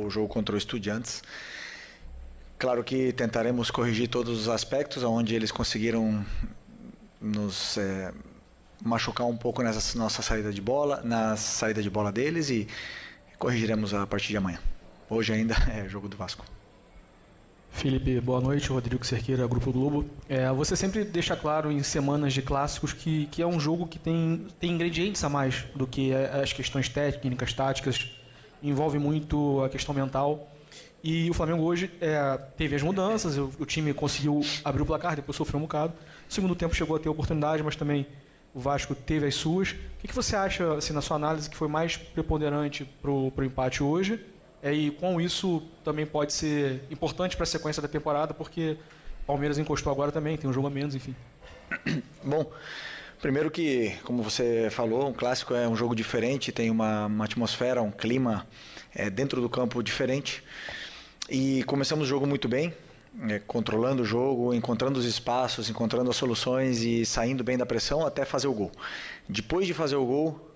o jogo contra o Estudiantes. Claro que tentaremos corrigir todos os aspectos onde eles conseguiram nos machucar um pouco nessa nossa saída de bola, na saída de bola deles, e corrigiremos a partir de amanhã. Hoje ainda é jogo do Vasco. Felipe, boa noite. Rodrigo Cerqueira, Grupo Globo. Você sempre deixa claro em semanas de clássicos que é um jogo que tem ingredientes a mais do que as questões técnicas, táticas. Envolve muito a questão mental. E o Flamengo hoje teve as mudanças, o time conseguiu abrir o placar, depois sofreu um bocado. No segundo tempo chegou a ter oportunidade, mas também o Vasco teve as suas. O que você acha, assim, na sua análise, que foi mais preponderante para o empate hoje? E com isso também pode ser importante para a sequência da temporada, porque o Palmeiras encostou agora também, tem um jogo a menos, enfim. Bom, primeiro que, como você falou, um clássico é um jogo diferente, tem uma atmosfera, um clima dentro do campo diferente. E começamos o jogo muito bem, controlando o jogo, encontrando os espaços, encontrando as soluções e saindo bem da pressão até fazer o gol. Depois de fazer o gol,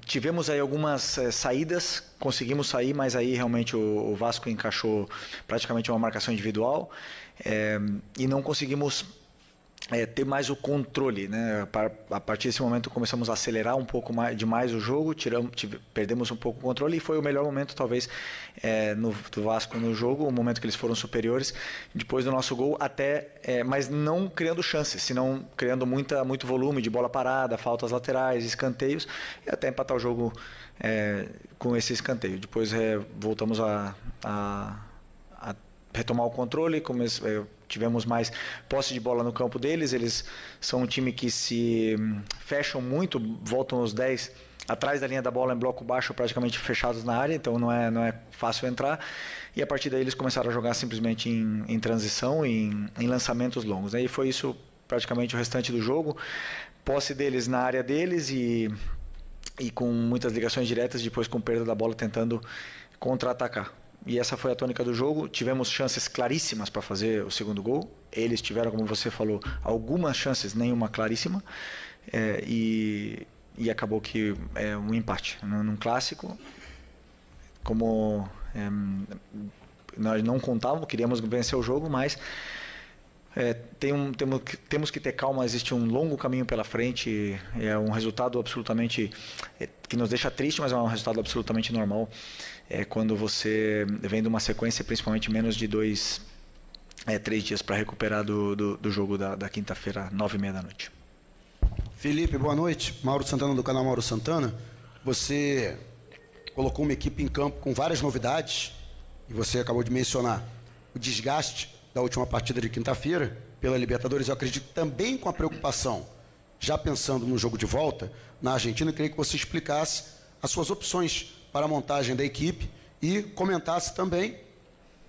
tivemos aí algumas saídas, conseguimos sair, mas aí realmente o Vasco encaixou praticamente uma marcação individual e não conseguimos ter mais o controle, né? A partir desse momento começamos a acelerar um pouco demais o jogo, perdemos um pouco o controle e foi o melhor momento talvez do Vasco no jogo, o momento que eles foram superiores, depois do nosso gol mas não criando chances, senão criando muito volume de bola parada, faltas laterais, escanteios e até empatar o jogo com esse escanteio. Depois voltamos a retomar o controle, tivemos mais posse de bola no campo deles, eles são um time que se fecham muito, voltam os 10 atrás da linha da bola em bloco baixo, praticamente fechados na área, então não é fácil entrar, e a partir daí eles começaram a jogar simplesmente em transição, em lançamentos longos, né? E foi isso praticamente o restante do jogo, posse deles na área deles e com muitas ligações diretas, depois com perda da bola tentando contra-atacar. E essa foi a tônica do jogo. Tivemos chances claríssimas para fazer o segundo gol. Eles tiveram, como você falou, algumas chances, nenhuma claríssima. E acabou que é um empate. Num clássico, como nós não contávamos, queríamos vencer o jogo, mas temos que ter calma, existe um longo caminho pela frente, é um resultado absolutamente que nos deixa triste, mas é um resultado absolutamente normal quando você vem de uma sequência, principalmente menos de 3 dias para recuperar do jogo da quinta-feira, 9h30 da noite. Felipe, boa noite. Mauro Santana do canal Mauro Santana. Você colocou uma equipe em campo com várias novidades e você acabou de mencionar o desgaste da última partida de quinta-feira pela Libertadores. Eu acredito também com a preocupação, já pensando no jogo de volta na Argentina, eu queria que você explicasse as suas opções para a montagem da equipe e comentasse também,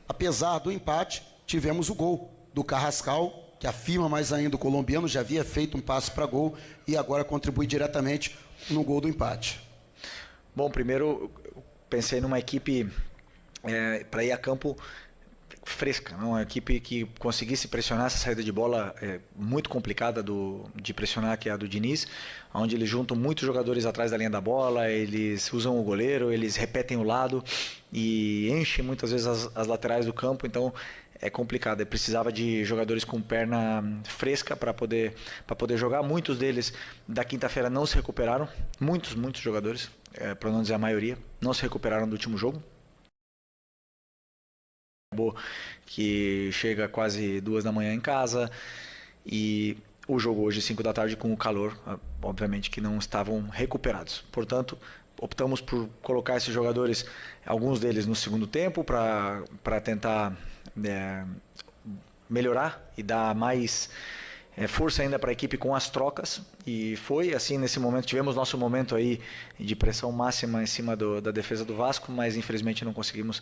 apesar do empate, tivemos o gol do Carrascal, que afirma mais ainda o colombiano, já havia feito um passe para gol e agora contribui diretamente no gol do empate. Bom, primeiro pensei numa equipe para ir a campo fresca, não? Uma equipe que conseguisse pressionar essa saída de bola muito complicada de pressionar, que é a do Diniz, onde eles juntam muitos jogadores atrás da linha da bola, eles usam o goleiro, eles repetem o lado e enchem muitas vezes as laterais do campo, então é complicado. Precisava de jogadores com perna fresca para poder jogar. Muitos deles da quinta-feira não se recuperaram, muitos jogadores, para não dizer a maioria, não se recuperaram do último jogo. Que chega quase 2 da manhã em casa e o jogo hoje 5 da tarde com o calor, obviamente que não estavam recuperados. Portanto, optamos por colocar esses jogadores, alguns deles no segundo tempo, para tentar melhorar e dar mais força ainda para a equipe com as trocas, e foi assim. Nesse momento tivemos nosso momento aí de pressão máxima em cima da defesa do Vasco, mas infelizmente não conseguimos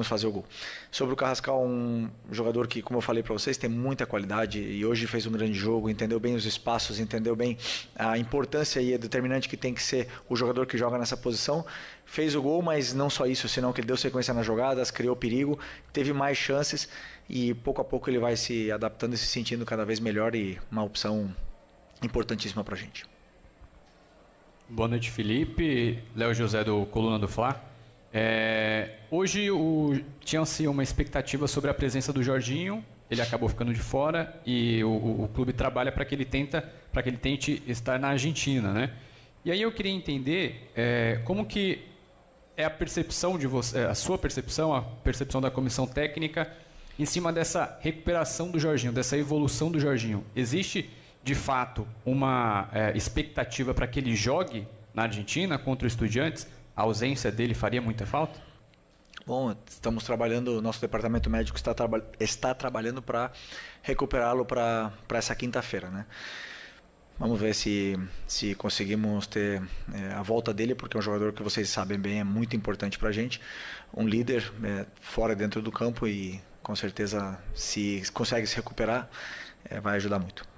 fazer o gol. Sobre o Carrascal, um jogador que, como eu falei para vocês, tem muita qualidade e hoje fez um grande jogo, entendeu bem os espaços, entendeu bem a importância e a determinante que tem que ser o jogador que joga nessa posição. Fez o gol, mas não só isso, senão que ele deu sequência nas jogadas, criou perigo, teve mais chances e pouco a pouco ele vai se adaptando e se sentindo cada vez melhor, e uma opção importantíssima para a gente. Boa noite, Felipe. Léo José do Coluna do Fla. Hoje tinha-se uma expectativa sobre a presença do Jorginho, ele acabou ficando de fora e o clube trabalha para que ele tente estar na Argentina, né? E aí eu queria entender como que é a percepção de você, a sua percepção, a percepção da comissão técnica em cima dessa recuperação do Jorginho, dessa evolução do Jorginho. Existe, de fato, uma expectativa para que ele jogue na Argentina contra o Estudiantes? A ausência dele faria muita falta? Bom, estamos trabalhando, nosso departamento médico está trabalhando para recuperá-lo para essa quinta-feira, né? Vamos ver se conseguimos ter a volta dele, porque é um jogador que vocês sabem bem, é muito importante para a gente. Um líder fora e dentro do campo e com certeza se consegue se recuperar, vai ajudar muito.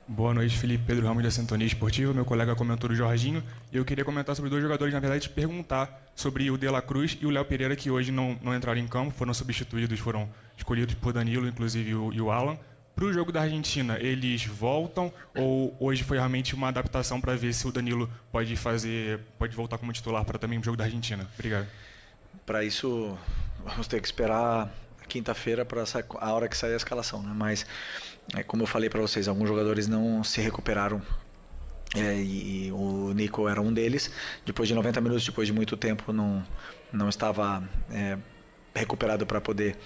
Boa noite, Felipe. Pedro Ramos da Sintonia Esportiva. Meu colega comentou do Jorginho. E eu queria comentar sobre 2 jogadores, na verdade, te perguntar sobre o De La Cruz e o Léo Pereira, que hoje não entraram em campo, foram substituídos, foram escolhidos por Danilo, inclusive e o Alan. Para o jogo da Argentina, eles voltam ou hoje foi realmente uma adaptação para ver se o Danilo pode voltar como titular para também o jogo da Argentina? Obrigado. Para isso, vamos ter que esperar quinta-feira para a hora que sair a escalação, né? Mas, como eu falei para vocês, alguns jogadores não se recuperaram e o Nico era um deles. Depois de 90 minutos, depois de muito tempo, não estava recuperado para poder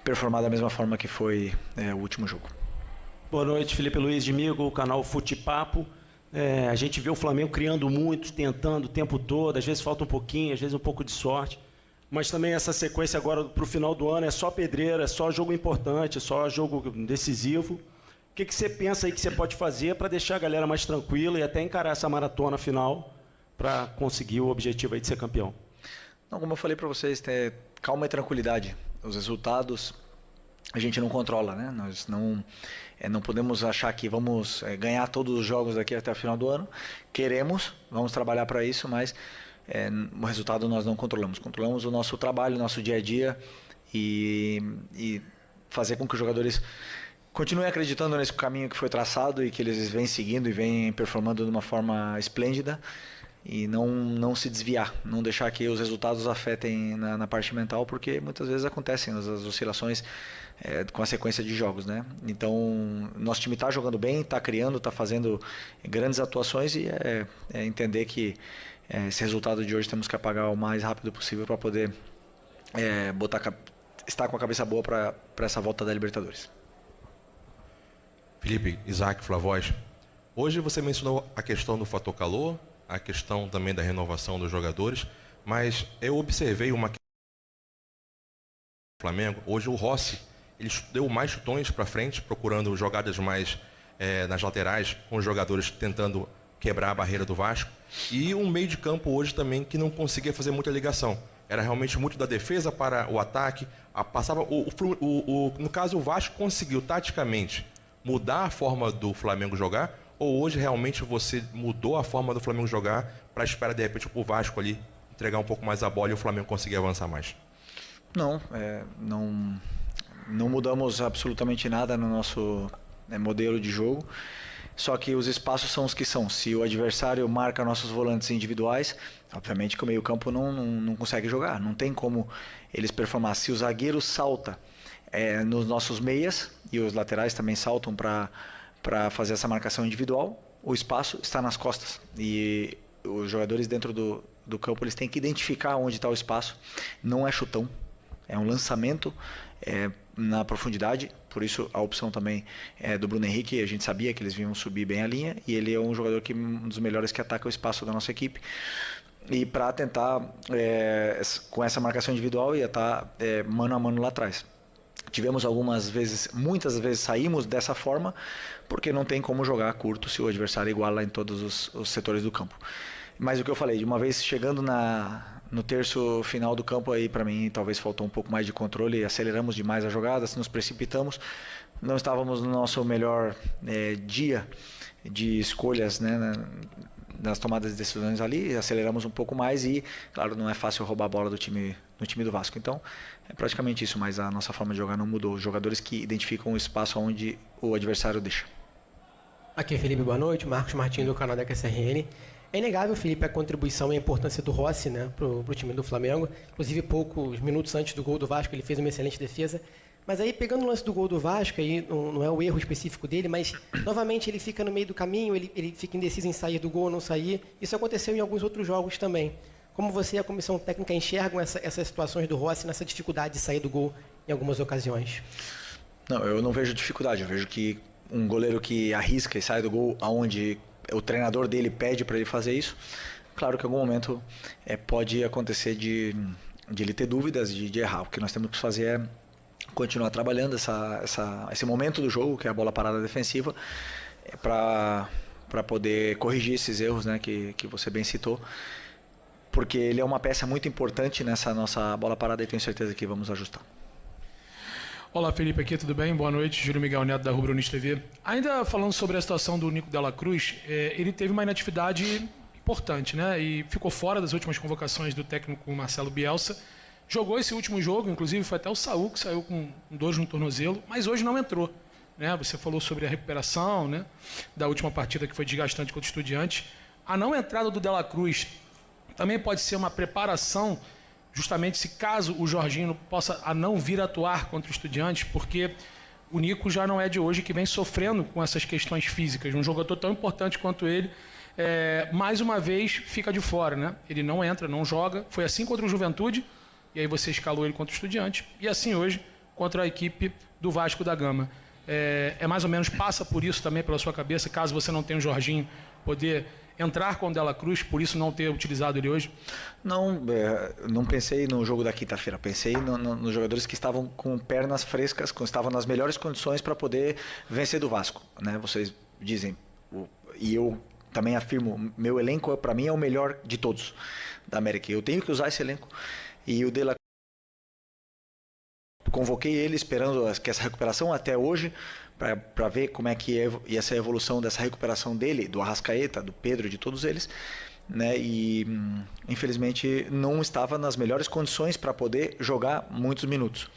performar da mesma forma que foi o último jogo. Boa noite, Felipe Luiz de Migo, canal Futepapo. A gente vê o Flamengo criando muito, tentando o tempo todo, às vezes falta um pouquinho, às vezes um pouco de sorte. Mas também essa sequência agora para o final do ano é só pedreira, é só jogo importante, é só jogo decisivo. O que você pensa aí que você pode fazer para deixar a galera mais tranquila e até encarar essa maratona final para conseguir o objetivo aí de ser campeão? Não, como eu falei para vocês, calma e tranquilidade. Os resultados a gente não controla, né? Nós não podemos achar que vamos ganhar todos os jogos daqui até o final do ano. Queremos, vamos trabalhar para isso, mas o resultado nós não controlamos. Controlamos o nosso trabalho, o nosso dia a dia e fazer com que os jogadores continuem acreditando nesse caminho que foi traçado e que eles vêm seguindo e vêm performando de uma forma esplêndida e não se desviar, não deixar que os resultados afetem na parte mental, porque muitas vezes acontecem as oscilações com a sequência de jogos, né? Então, nosso time está jogando bem, está criando, está fazendo grandes atuações e entender que esse resultado de hoje temos que apagar o mais rápido possível para poder estar com a cabeça boa para essa volta da Libertadores. Felipe, Isaac, Flavoz, hoje você mencionou a questão do fator calor, a questão também da renovação dos jogadores, mas eu observei uma questão do Flamengo. Hoje o Rossi, ele deu mais chutões para frente, procurando jogadas mais nas laterais, com os jogadores tentando quebrar a barreira do Vasco, e um meio de campo hoje também que não conseguia fazer muita ligação. Era realmente muito da defesa para o ataque, no caso o Vasco conseguiu taticamente mudar a forma do Flamengo jogar, ou hoje realmente você mudou a forma do Flamengo jogar para esperar de repente o Vasco ali entregar um pouco mais a bola e o Flamengo conseguir avançar mais? Não mudamos absolutamente nada no nosso modelo de jogo. Só que os espaços são os que são. Se o adversário marca nossos volantes individuais, obviamente que o meio-campo não consegue jogar. Não tem como eles performar. Se o zagueiro salta nos nossos meias e os laterais também saltam para fazer essa marcação individual, o espaço está nas costas. E os jogadores dentro do campo eles têm que identificar onde está o espaço. Não é chutão, é um lançamento na profundidade. Por isso a opção também do Bruno Henrique. A gente sabia que eles vinham subir bem a linha e ele é um jogador um dos melhores que ataca o espaço da nossa equipe. E para tentar, com essa marcação individual, ia estar mano a mano lá atrás. Tivemos muitas vezes saímos dessa forma, porque não tem como jogar curto se o adversário iguala em todos os setores do campo. Mas o que eu falei, de uma vez chegando no terço final do campo, aí para mim talvez faltou um pouco mais de controle, aceleramos demais a jogada, nos precipitamos, não estávamos no nosso melhor dia de escolhas, né, nas tomadas de decisões ali, aceleramos um pouco mais e, claro, não é fácil roubar a bola no time do Vasco. Então, é praticamente isso, mas a nossa forma de jogar não mudou. Os jogadores que identificam o espaço onde o adversário deixa. Aqui é Felipe, boa noite. Marcos Martins do canal da QSRN. É inegável, Felipe, a contribuição e a importância do Rossi, né, para o time do Flamengo. Inclusive, poucos minutos antes do gol do Vasco, ele fez uma excelente defesa. Mas aí, pegando o lance do gol do Vasco, aí não é o erro específico dele, mas, novamente, ele fica no meio do caminho, ele fica indeciso em sair do gol ou não sair. Isso aconteceu em alguns outros jogos também. Como você e a comissão técnica enxergam essas situações do Rossi nessa dificuldade de sair do gol em algumas ocasiões? Não, eu não vejo dificuldade. Eu vejo que um goleiro que arrisca e sai do gol aonde o treinador dele pede para ele fazer isso, claro que em algum momento pode acontecer de ele ter dúvidas, de errar. O que nós temos que fazer é continuar trabalhando esse momento do jogo, que é a bola parada defensiva, para poder corrigir esses erros, né, que você bem citou, porque ele é uma peça muito importante nessa nossa bola parada e tenho certeza que vamos ajustar. Olá, Felipe, aqui, tudo bem? Boa noite, Júlio Miguel Neto da Rubro Unis TV. Ainda falando sobre a situação do Nico Dela Cruz, ele teve uma inatividade importante, né? E ficou fora das últimas convocações do técnico Marcelo Bielsa. Jogou esse último jogo, inclusive foi até o Saúl que saiu com dor no tornozelo, mas hoje não entrou, né? Você falou sobre a recuperação, né, da última partida que foi desgastante contra o Estudiantes. A não entrada do Dela Cruz também pode ser uma preparação, justamente se caso o Jorginho possa não vir atuar contra o Estudiantes, porque o Nico já não é de hoje que vem sofrendo com essas questões físicas. Um jogador tão importante quanto ele, mais uma vez, fica de fora, né? Ele não entra, não joga. Foi assim contra o Juventude, e aí você escalou ele contra o Estudiantes, e assim hoje contra a equipe do Vasco da Gama. Mais ou menos passa por isso também pela sua cabeça, caso você não tenha o Jorginho, poder entrar com o Dela Cruz, por isso não ter utilizado ele hoje? Não pensei no jogo da quinta-feira, pensei nos jogadores que estavam com pernas frescas, que estavam nas melhores condições para poder vencer do Vasco, né? Vocês dizem, e eu também afirmo, meu elenco para mim é o melhor de todos da América, eu tenho que usar esse elenco, e o Dela convoquei ele esperando que essa recuperação até hoje, para ver como é que ia ser a evolução dessa recuperação dele, do Arrascaeta, do Pedro, de todos eles, né? E infelizmente não estava nas melhores condições para poder jogar muitos minutos.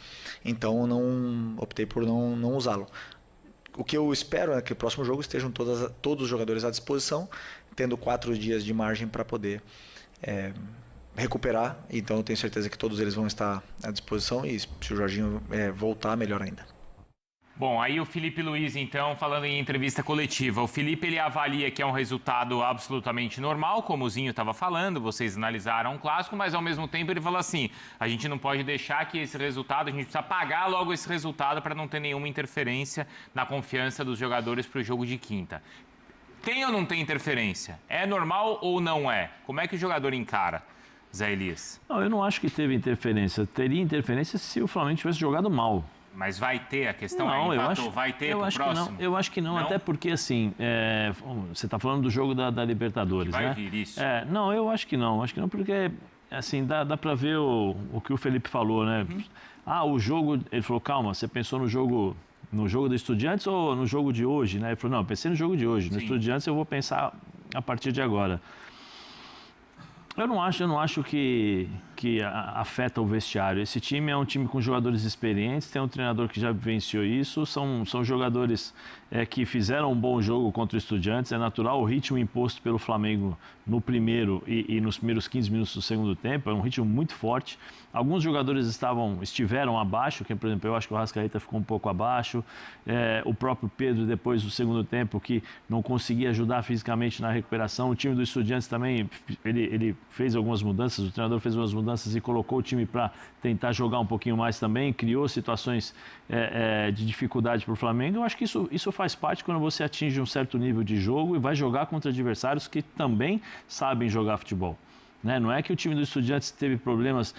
Então optei por não usá-lo. O que eu espero é que o próximo jogo estejam todos os jogadores à disposição, tendo 4 dias de margem para poder recuperar. Então eu tenho certeza que todos eles vão estar à disposição e se o Jorginho voltar, melhor ainda. Bom, aí o Felipe Luiz, então, falando em entrevista coletiva. O Felipe, ele avalia que é um resultado absolutamente normal, como o Zinho estava falando, vocês analisaram um clássico, mas ao mesmo tempo ele fala assim, a gente não pode deixar que esse resultado, a gente precisa pagar logo esse resultado para não ter nenhuma interferência na confiança dos jogadores para o jogo de quinta. Tem ou não tem interferência? É normal ou não é? Como é que o jogador encara, Zé Elias? Não, eu não acho que teve interferência. Teria interferência se o Flamengo tivesse jogado mal. Mas vai ter, a questão não, vai ter pro próximo? Eu acho que não, até porque assim, você está falando do jogo da Libertadores, vai né? Vir isso. Não, eu acho que não porque assim, dá para ver o que o Felipe falou, né? O jogo, ele falou, calma, você pensou no jogo do Estudiantes ou no jogo de hoje, né? Ele falou, não, eu pensei no jogo de hoje, no Estudiantes eu vou pensar a partir de agora. Eu não acho que afeta o vestiário. Esse time é um time com jogadores experientes, tem um treinador que já vivenciou isso, são jogadores que fizeram um bom jogo contra o Estudiantes. É natural o ritmo imposto pelo Flamengo no primeiro e nos primeiros 15 minutos do segundo tempo, é um ritmo muito forte. Alguns jogadores estiveram abaixo, por exemplo, eu acho que o Arrascaeta ficou um pouco abaixo, o próprio Pedro depois do segundo tempo que não conseguia ajudar fisicamente na recuperação. O time do Estudiantes também, ele fez algumas mudanças, o treinador fez algumas mudanças e colocou o time para tentar jogar um pouquinho mais também, criou situações de dificuldade para o Flamengo. Eu acho que isso faz parte quando você atinge um certo nível de jogo e vai jogar contra adversários que também sabem jogar futebol. Né? Não é que o time do Estudiantes teve problemas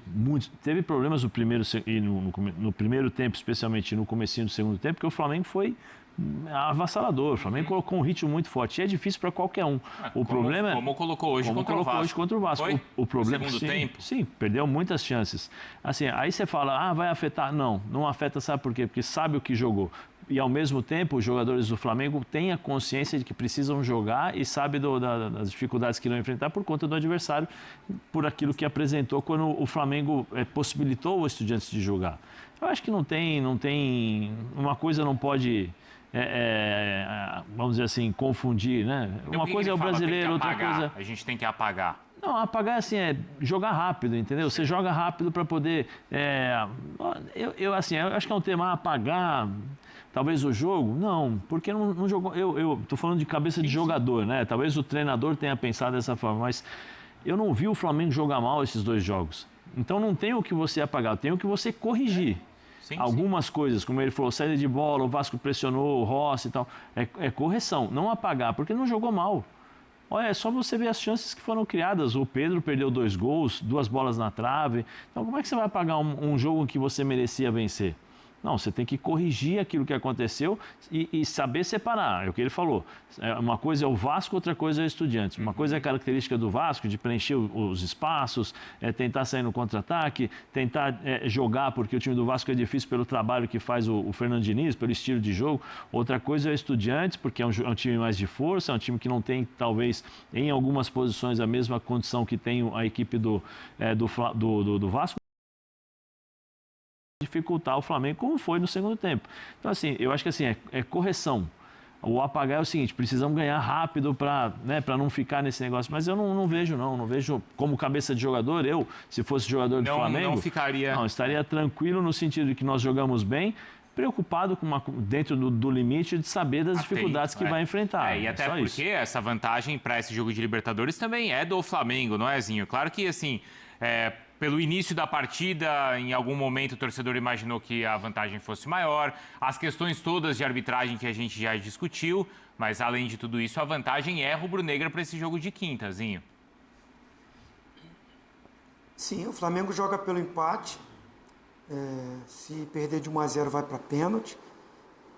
no primeiro tempo, especialmente no comecinho do segundo tempo, porque o Flamengo foi avassalador. O Flamengo colocou um ritmo muito forte e é difícil para qualquer um. Como colocou hoje contra o Vasco. Foi? O problema, no segundo tempo? Sim, perdeu muitas chances. Assim, aí você fala, vai afetar. Não afeta, sabe por quê? Porque sabe o que jogou. E, ao mesmo tempo, os jogadores do Flamengo têm a consciência de que precisam jogar e sabem das dificuldades que irão enfrentar por conta do adversário, por aquilo que apresentou quando o Flamengo possibilitou o Estudiantes de jogar. Eu acho que não tem uma coisa não pode vamos dizer assim, confundir, né? Uma coisa é o brasileiro, outra coisa... A gente tem que apagar. Não, apagar assim é jogar rápido, entendeu? Você joga rápido para poder... eu acho que é um tema apagar... Talvez o jogo? Não, porque não jogou... Eu tô falando de cabeça de jogador, né? Talvez o treinador tenha pensado dessa forma, mas eu não vi o Flamengo jogar mal esses 2 jogos. Então não tem o que você apagar, tem o que você corrigir. Algumas coisas, como ele falou, saída de bola, o Vasco pressionou, o Rossi e tal. É correção, não apagar, porque não jogou mal. Olha, é só você ver as chances que foram criadas. O Pedro perdeu 2 gols, 2 bolas na trave. Então como é que você vai apagar um jogo que você merecia vencer? Não, você tem que corrigir aquilo que aconteceu e saber separar. É o que ele falou. Uma coisa é o Vasco, outra coisa é o Estudiantes. Uma coisa é a característica do Vasco, de preencher os espaços, tentar sair no contra-ataque, tentar jogar, porque o time do Vasco é difícil pelo trabalho que faz o Fernando Diniz, pelo estilo de jogo. Outra coisa é o Estudiantes, porque é um time mais de força, é um time que não tem, talvez, em algumas posições, a mesma condição que tem a equipe do Vasco. Dificultar o Flamengo, como foi no segundo tempo. Então, assim, eu acho que assim, é correção. O apagar é o seguinte, precisamos ganhar rápido para não ficar nesse negócio. Mas eu não vejo como cabeça de jogador, se fosse jogador do Flamengo... Não ficaria... Não, estaria tranquilo no sentido de que nós jogamos bem, preocupado dentro do limite de saber das dificuldades que vai enfrentar. E até porque essa vantagem para esse jogo de Libertadores também é do Flamengo, não é, Zinho? Claro que, assim... Pelo início da partida, em algum momento o torcedor imaginou que a vantagem fosse maior. As questões todas de arbitragem que a gente já discutiu, mas além de tudo isso, a vantagem é rubro-negra para esse jogo de quinta, Zinho. Sim, o Flamengo joga pelo empate. Se perder de 1-0 vai para pênalti.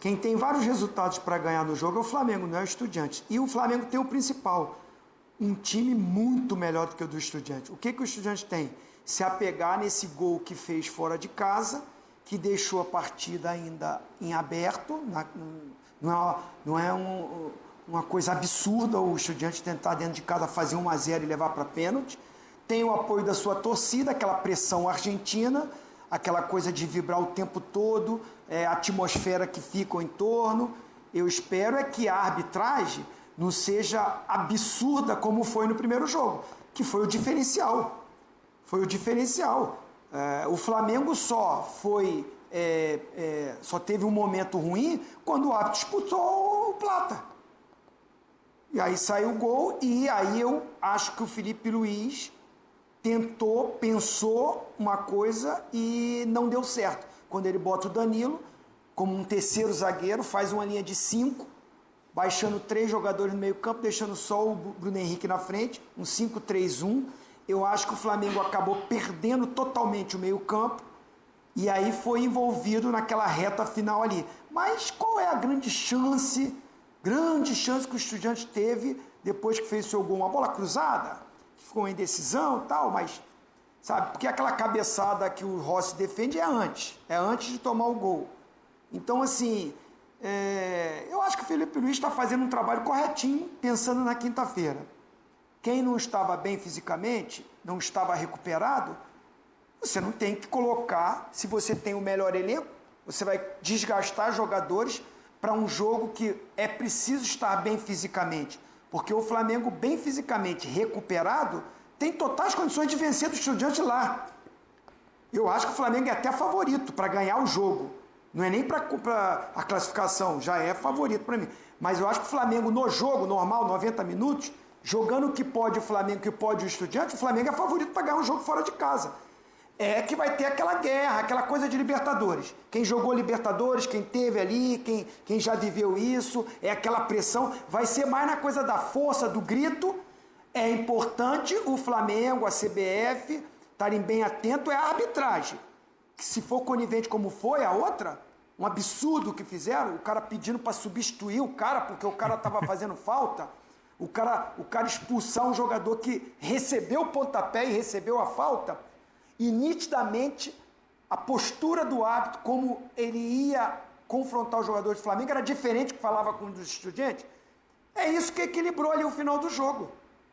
Quem tem vários resultados para ganhar no jogo é o Flamengo, não é o Estudiantes. E o Flamengo tem o principal, um time muito melhor do que o do Estudiantes. O que o Estudiantes tem? Se apegar nesse gol que fez fora de casa, que deixou a partida ainda em aberto. Não é uma coisa absurda o Estudiantes tentar dentro de casa fazer 1-0 e levar para pênalti. Tem o apoio da sua torcida, aquela pressão argentina, aquela coisa de vibrar o tempo todo, a atmosfera que fica em torno. Eu espero que a arbitragem não seja absurda como foi no primeiro jogo, que foi o diferencial. O Flamengo só teve um momento ruim quando o árbitro disputou o Plata. E aí saiu o gol, e aí eu acho que o Felipe Luiz pensou uma coisa e não deu certo. Quando ele bota o Danilo como um terceiro zagueiro, faz uma linha de 5, baixando 3 jogadores no meio campo, deixando só o Bruno Henrique na frente, um 5-3-1. Eu acho que o Flamengo acabou perdendo totalmente o meio campo e aí foi envolvido naquela reta final ali. Mas qual é a grande chance que o Estudiantes teve depois que fez o seu gol? Uma bola cruzada, que ficou em indecisão e tal, mas, sabe, porque aquela cabeçada que o Rossi defende é antes de tomar o gol. Então, assim, eu acho que o Felipe Luiz está fazendo um trabalho corretinho, pensando na quinta-feira. Quem não estava bem fisicamente, não estava recuperado, você não tem que colocar, se você tem o melhor elenco, você vai desgastar jogadores para um jogo que é preciso estar bem fisicamente. Porque o Flamengo, bem fisicamente recuperado, tem totais condições de vencer do Estudiantes lá. Eu acho que o Flamengo é até favorito para ganhar o jogo. Não é nem para a classificação, já é favorito para mim. Mas eu acho que o Flamengo, no jogo normal, 90 minutos, jogando o que pode o Flamengo, o que pode o Estudiantes, o Flamengo é favorito para ganhar um jogo fora de casa. É que vai ter aquela guerra, aquela coisa de Libertadores. Quem jogou Libertadores, quem teve ali, quem já viveu isso, é aquela pressão. Vai ser mais na coisa da força, do grito. É importante o Flamengo, a CBF, estarem bem atentos, é a arbitragem. Que se for conivente como foi a outra, um absurdo que fizeram, o cara pedindo para substituir o cara, porque o cara estava fazendo falta. O cara expulsar um jogador que recebeu o pontapé e recebeu a falta, e nitidamente a postura do árbitro, como ele ia confrontar o jogador do Flamengo, era diferente do que falava com os Estudiantes. É isso que equilibrou ali o final do jogo.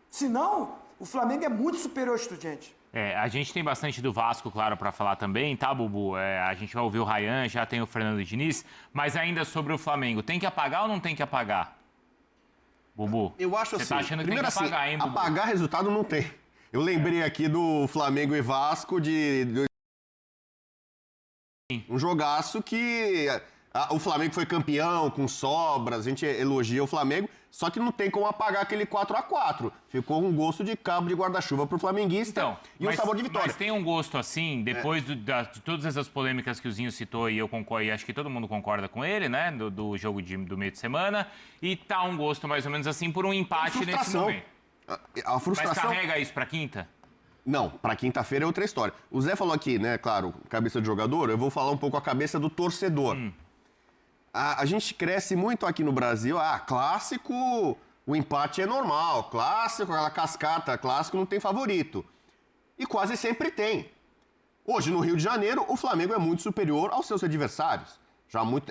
Senão, o Flamengo é muito superior ao Estudiante. A gente tem bastante do Vasco, claro, para falar também, tá, Bubu? A gente vai ouvir o Ryan, já tem o Fernando Diniz, mas ainda sobre o Flamengo, tem que apagar ou não tem que apagar? Bubu, eu acho você assim, tá achando que primeiro tem que apagar, assim, hein, Bubu? apagar resultado não tem. Eu lembrei aqui do Flamengo e Vasco um jogaço que o Flamengo foi campeão com sobras, a gente elogia o Flamengo, só que não tem como apagar aquele 4-4. Ficou um gosto de cabo de guarda-chuva pro flamenguista e um sabor de vitória. Mas tem um gosto assim, depois de todas essas polêmicas que o Zinho citou, e eu concordo, e acho que todo mundo concorda com ele, né, do jogo do meio de semana, e tá um gosto mais ou menos assim por um empate nesse momento. A frustração... Mas carrega isso pra quinta? Não, para quinta-feira é outra história. O Zé falou aqui, né, claro, cabeça de jogador, eu vou falar um pouco a cabeça do torcedor. A gente cresce muito aqui no Brasil, clássico, o empate é normal, clássico, aquela cascata, clássico não tem favorito. E quase sempre tem. Hoje, no Rio de Janeiro, o Flamengo é muito superior aos seus adversários.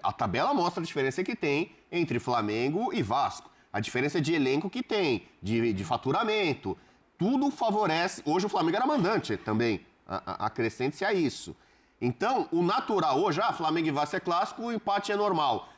A tabela mostra a diferença que tem entre Flamengo e Vasco. A diferença de elenco que tem, de faturamento. Tudo favorece. Hoje o Flamengo era mandante também. Acrescente-se a isso. Então, o natural hoje, Flamengo e Vasco é clássico, o empate é normal.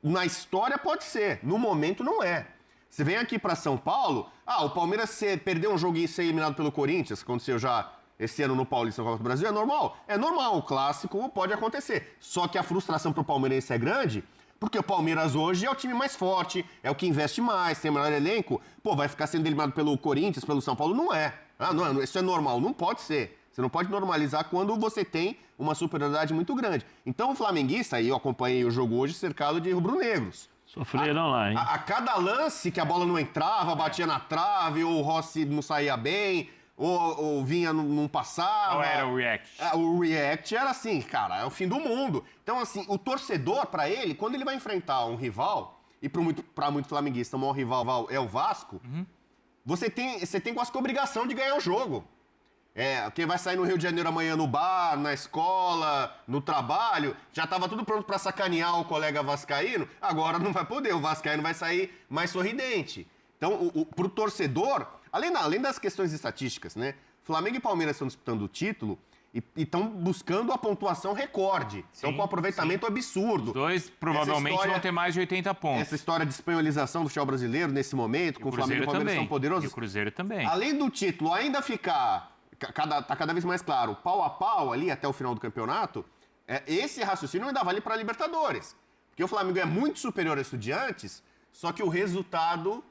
Na história pode ser, no momento não é. Você vem aqui para São Paulo, o Palmeiras perdeu um jogo e ser eliminado pelo Corinthians, aconteceu já esse ano no Paulista Copa do Brasil, é normal? É normal, o clássico pode acontecer. Só que a frustração pro palmeirense é grande, porque o Palmeiras hoje é o time mais forte, é o que investe mais, tem o melhor elenco. Vai ficar sendo eliminado pelo Corinthians, pelo São Paulo? Não é. Não, isso é normal, não pode ser. Você não pode normalizar quando você tem uma superioridade muito grande. Então o flamenguista, e eu acompanhei o jogo hoje, cercado de rubro-negros. Sofreram lá, hein? A cada lance que a bola não entrava, batia na trave, ou o Rossi não saía bem, ou vinha, não passava. Qual era o react? O react era assim, cara, é o fim do mundo. Então, assim, o torcedor, pra ele, quando ele vai enfrentar um rival, e pra muito flamenguista, o maior rival é o Vasco, você tem quase que a obrigação de ganhar o jogo. Quem vai sair no Rio de Janeiro amanhã no bar, na escola, no trabalho, já estava tudo pronto para sacanear o colega vascaíno, agora não vai poder, o vascaíno vai sair mais sorridente. Então, pro torcedor, além das questões estatísticas, né? Flamengo e Palmeiras estão disputando o título e estão buscando a pontuação recorde. Estão com aproveitamento absurdo. Os dois provavelmente vão ter mais de 80 pontos. Essa história de espanholização do futebol brasileiro nesse momento, com o Flamengo e o Palmeiras tão poderosos. E o Cruzeiro também. Além do título ainda ficar... Tá cada vez mais claro, pau a pau ali até o final do campeonato, esse raciocínio ainda vale para Libertadores. Porque o Flamengo é muito superior a Estudiantes, só que o resultado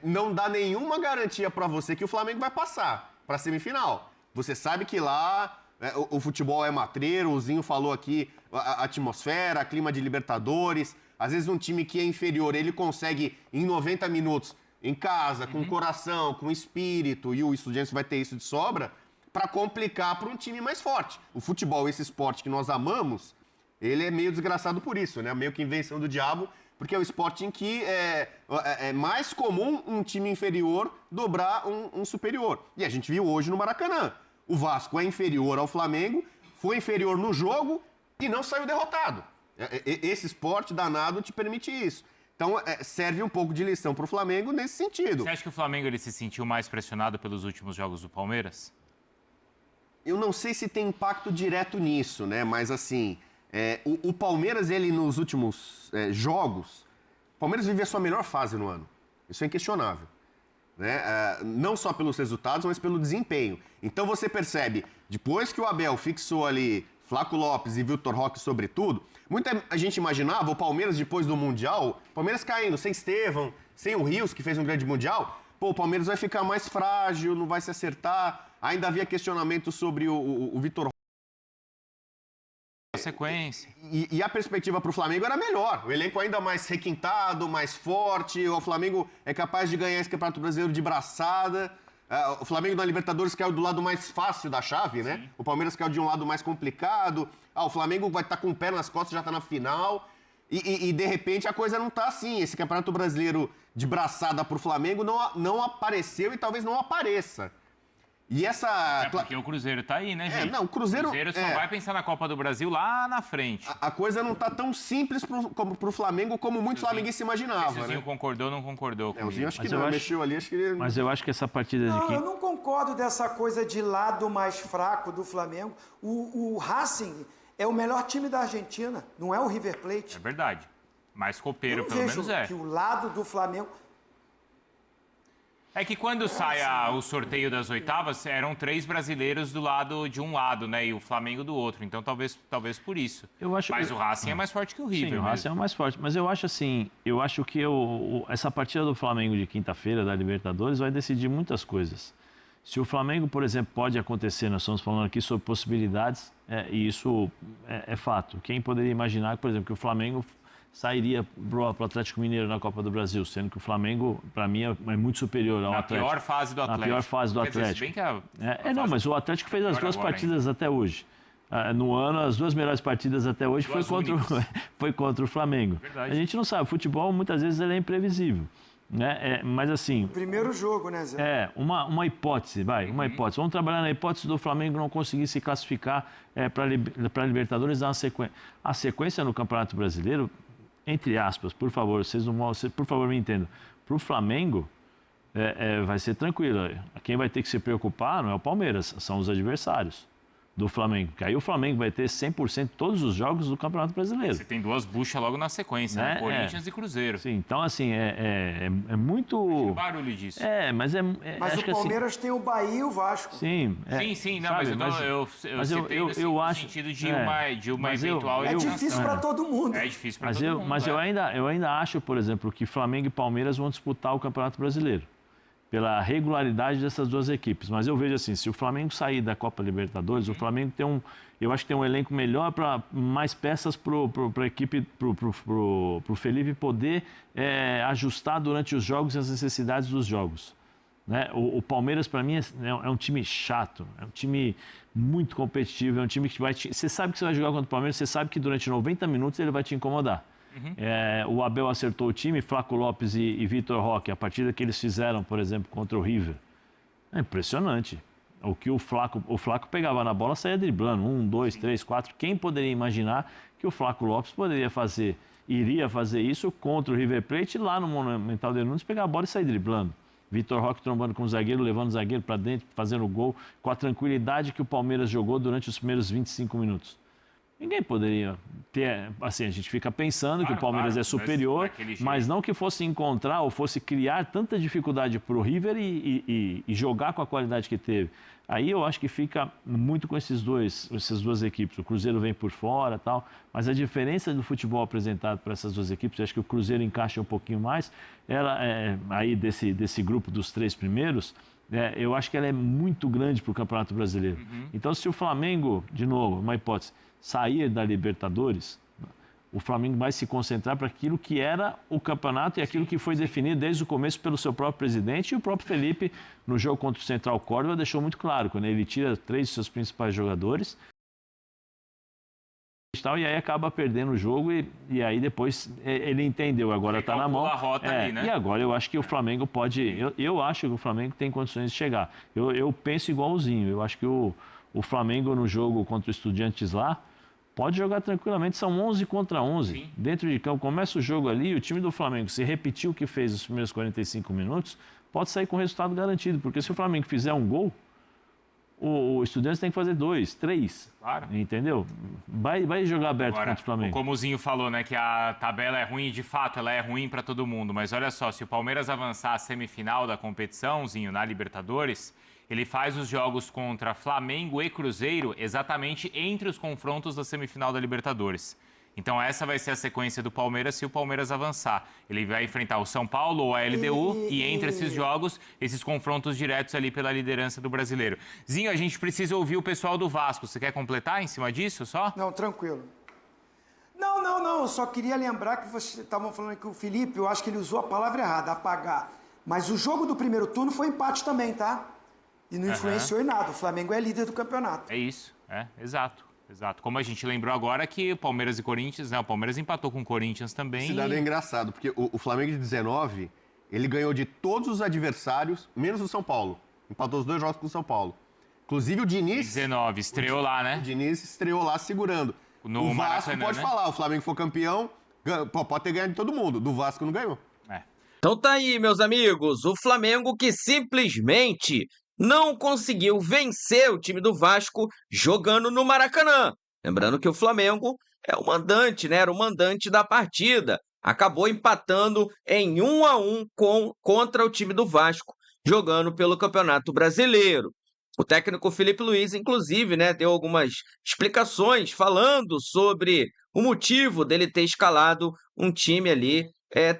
não dá nenhuma garantia para você que o Flamengo vai passar para a semifinal. Você sabe que lá o futebol é matreiro, o Zinho falou aqui, a atmosfera, clima de Libertadores. Às vezes um time que é inferior, ele consegue em 90 minutos... em casa, com coração, com espírito, e o Estudiantes vai ter isso de sobra, para complicar para um time mais forte. O futebol, esse esporte que nós amamos, ele é meio desgraçado por isso, né? Meio que invenção do diabo, porque é o esporte em que é mais comum um time inferior dobrar um superior. E a gente viu hoje no Maracanã. O Vasco é inferior ao Flamengo, foi inferior no jogo e não saiu derrotado. Esse esporte danado te permite isso. Então, serve um pouco de lição para o Flamengo nesse sentido. Você acha que o Flamengo ele se sentiu mais pressionado pelos últimos jogos do Palmeiras? Eu não sei se tem impacto direto nisso, né? Mas, assim, o Palmeiras, ele nos últimos jogos... O Palmeiras vive a sua melhor fase no ano. Isso é inquestionável. Né? Não só pelos resultados, mas pelo desempenho. Então, você percebe, depois que o Abel fixou ali Flaco Lopes e Vitor Roque sobretudo, muita gente imaginava o Palmeiras depois do Mundial, Palmeiras caindo, sem Estevão, sem o Rios, que fez um grande Mundial, o Palmeiras vai ficar mais frágil, não vai se acertar. Ainda havia questionamento sobre o Vitor Roque. A sequência. E a perspectiva para o Flamengo era melhor. O elenco ainda mais requintado, mais forte, o Flamengo é capaz de ganhar esse Campeonato Brasileiro de braçada. O Flamengo na Libertadores caiu do lado mais fácil da chave, né? Sim. O Palmeiras caiu de um lado mais complicado. O Flamengo vai estar com o pé nas costas, já está na final. E de repente a coisa não está assim. Esse Campeonato Brasileiro de braçada para o Flamengo não apareceu e talvez não apareça. E essa... Porque o Cruzeiro tá aí, né, gente? Não, o Cruzeiro só vai pensar na Copa do Brasil lá na frente. A coisa não tá tão simples pro Flamengo como muito flamenguista imaginava, o Zinho concordou ou não concordou comigo? O Zinho acho que não, mexeu ali, acho que ele... Mas eu acho que essa partida Não, eu não concordo dessa coisa de lado mais fraco do Flamengo. O Racing é o melhor time da Argentina, não é o River Plate. É verdade. Mais copeiro, eu pelo menos é. Que o lado do Flamengo... É que quando sai o sorteio das oitavas, eram 3 brasileiros do lado de um lado, né? E o Flamengo do outro. Então, talvez por isso. Mas o Racing é mais forte que o River. Sim, o Racing é o mais forte. Mas eu acho assim, que essa partida do Flamengo de quinta-feira, da Libertadores, vai decidir muitas coisas. Se o Flamengo, por exemplo, pode acontecer, nós estamos falando aqui sobre possibilidades, e isso é fato. Quem poderia imaginar, por exemplo, que o Flamengo sairia para o Atlético Mineiro na Copa do Brasil, sendo que o Flamengo, para mim, é muito superior ao Atlético. Na pior fase do Atlético. Na pior fase do Atlético. Não, mas o Atlético fez as 2 partidas até hoje. No ano, as 2 melhores partidas até hoje foi contra o Flamengo. Verdade. A gente não sabe, o futebol muitas vezes ele é imprevisível. Né? Mas assim... Primeiro jogo, né, Zé? Uma hipótese, uma hipótese. Vamos trabalhar na hipótese do Flamengo não conseguir se classificar para a Libertadores dar uma sequência. A sequência no Campeonato Brasileiro, entre aspas, por favor, por favor me entendam, para o Flamengo vai ser tranquilo. Quem vai ter que se preocupar não é o Palmeiras, são os adversários do Flamengo. Porque aí o Flamengo vai ter 100% todos os jogos do Campeonato Brasileiro. Você tem 2 buchas logo na sequência, né? Corinthians e Cruzeiro. Sim, então assim, é muito... O barulho disso. Mas mas o Palmeiras tem o Bahia e o Vasco. Sim. Não, sabe, mas eu acho no sentido de uma eventual... É difícil para todo mundo. É difícil para todo mundo. Mas eu ainda acho, por exemplo, que Flamengo e Palmeiras vão disputar o Campeonato Brasileiro, pela regularidade dessas 2 equipes. Mas eu vejo assim, se o Flamengo sair da Copa Libertadores, o Flamengo eu acho que tem um elenco melhor para mais peças para a equipe, para o Felipe poder ajustar durante os jogos e as necessidades dos jogos. Né? O Palmeiras, para mim, é um time chato, é um time muito competitivo, é um time que você sabe que você vai jogar contra o Palmeiras, você sabe que durante 90 minutos ele vai te incomodar. O Abel acertou o time, Flaco Lopes e Vitor Roque, a partida que eles fizeram, por exemplo, contra o River. É impressionante. O que o Flaco pegava na bola, saía driblando. 1, 2, 3, 4. Quem poderia imaginar que o Flaco Lopes iria fazer isso contra o River Plate lá no Monumental de Nunes, pegar a bola e sair driblando. Vitor Roque trombando com o zagueiro, levando o zagueiro para dentro, fazendo o gol, com a tranquilidade que o Palmeiras jogou durante os primeiros 25 minutos. Ninguém poderia ter... Assim, a gente fica pensando que o Palmeiras é superior, mas não que fosse encontrar ou fosse criar tanta dificuldade para o River e jogar com a qualidade que teve. Aí eu acho que fica muito com essas 2 equipes. O Cruzeiro vem por fora e tal, mas a diferença do futebol apresentado por essas 2 equipes, eu acho que o Cruzeiro encaixa um pouquinho mais. Aí desse grupo dos 3 primeiros... eu acho que ela é muito grande para o Campeonato Brasileiro. Então, se o Flamengo, de novo, uma hipótese, sair da Libertadores, o Flamengo vai se concentrar para aquilo que era o campeonato e aquilo que foi definido desde o começo pelo seu próprio presidente, e o próprio Felipe, no jogo contra o Central Córdoba, deixou muito claro, quando ele tira 3 dos seus principais jogadores, e aí acaba perdendo o jogo e aí depois ele entendeu, agora está na mão. A rota ali, né? E agora eu acho que o Flamengo pode... Eu acho que o Flamengo tem condições de chegar. Eu penso igualzinho. Eu acho que o Flamengo no jogo contra o Estudiantes lá pode jogar tranquilamente. São 11 contra 11. Sim. Dentro de campo, começa o jogo ali e o time do Flamengo, se repetir o que fez nos primeiros 45 minutos, pode sair com resultado garantido. Porque se o Flamengo fizer um gol, o Estudiantes tem que fazer 2, 3. Claro. Entendeu? Vai jogar aberto contra o Flamengo. Como o Zinho falou, né, que a tabela é ruim, de fato, ela é ruim para todo mundo. Mas olha só, se o Palmeiras avançar a semifinal da competição, Zinho, na Libertadores, ele faz os jogos contra Flamengo e Cruzeiro exatamente entre os confrontos da semifinal da Libertadores. Então essa vai ser a sequência do Palmeiras se o Palmeiras avançar. Ele vai enfrentar o São Paulo ou a LDU e entre esses jogos, esses confrontos diretos ali pela liderança do Brasileiro. Zinho, a gente precisa ouvir o pessoal do Vasco. Você quer completar em cima disso só? Não, tranquilo. Não. Eu só queria lembrar que vocês estavam falando que o Felipe, eu acho que ele usou a palavra errada, apagar. Mas o jogo do primeiro turno foi empate também, tá? E não influenciou em nada. O Flamengo é líder do campeonato. É isso, exato. Como a gente lembrou agora que Palmeiras e Corinthians, né? O Palmeiras empatou com o Corinthians também. Esse dado é engraçado, porque o Flamengo de 19, ele ganhou de todos os adversários, menos o São Paulo. Empatou os 2 jogos com o São Paulo. Inclusive o Diniz... 19, estreou lá, né? O Diniz estreou lá segurando. No o Vasco Maracanã, pode né? falar, o Flamengo for campeão, pode ter ganhado de todo mundo. Do Vasco não ganhou. Então tá aí, meus amigos, o Flamengo que simplesmente não conseguiu vencer o time do Vasco jogando no Maracanã. Lembrando que o Flamengo é o mandante, né? Era o mandante da partida. Acabou empatando em 1-1 contra o time do Vasco, jogando pelo Campeonato Brasileiro. O técnico Felipe Luiz, inclusive, né, deu algumas explicações falando sobre o motivo dele ter escalado um time ali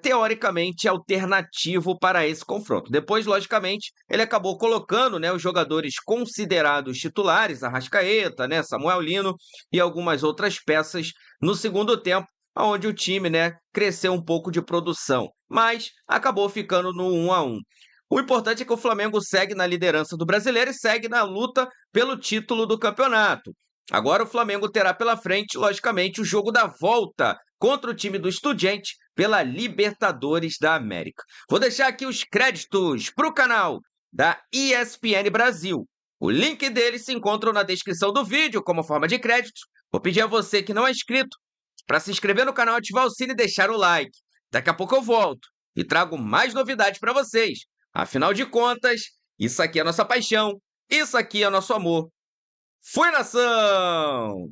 teoricamente alternativo para esse confronto. Depois, logicamente, ele acabou colocando, né, os jogadores considerados titulares, Arrascaeta, né, Samuel Lino e algumas outras peças no segundo tempo, onde o time, né, cresceu um pouco de produção, mas acabou ficando no 1-1. O importante é que o Flamengo segue na liderança do Brasileiro e segue na luta pelo título do campeonato. Agora o Flamengo terá pela frente, logicamente, o jogo da volta contra o time do Estudiante pela Libertadores da América. Vou deixar aqui os créditos para o canal da ESPN Brasil. O link dele se encontra na descrição do vídeo como forma de crédito. Vou pedir a você que não é inscrito para se inscrever no canal, ativar o sino e deixar o like. Daqui a pouco eu volto e trago mais novidades para vocês. Afinal de contas, isso aqui é nossa paixão, isso aqui é nosso amor. Fui, nação!